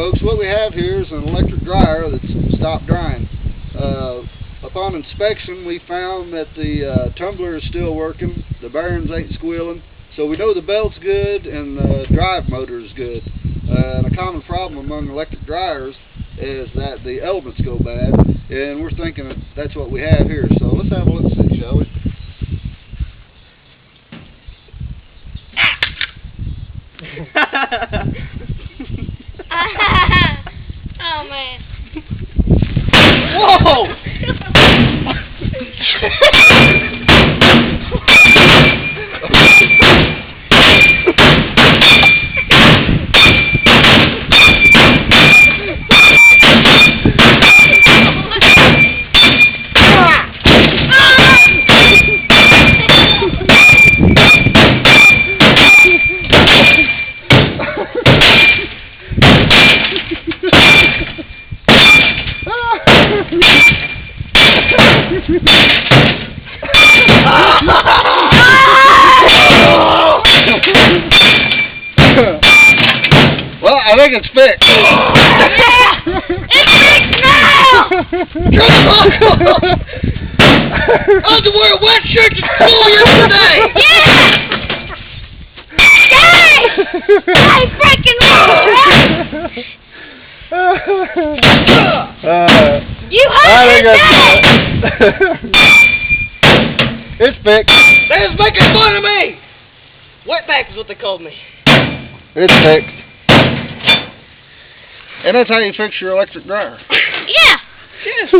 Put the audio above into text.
folks, what we have here is an electric dryer that's stopped drying. Upon inspection, we found that the tumbler is still working, the bearings ain't squealing, so we know the belt's good and the drive motor is good. And a common problem among electric dryers is that the elements go bad, and we're thinking that that's what we have here. So let's have a look-see, shall we? Oh man. Whoa! Well, I think it's fixed. Yeah! It's fixed now! I had to wear a wet shirt to school yesterday! Yeah! Yay! I freaking You I hurt think it's fixed. They was making fun of me! Wetback is what they called me. It's fixed. And that's how you fix your electric dryer. Yeah! Yes.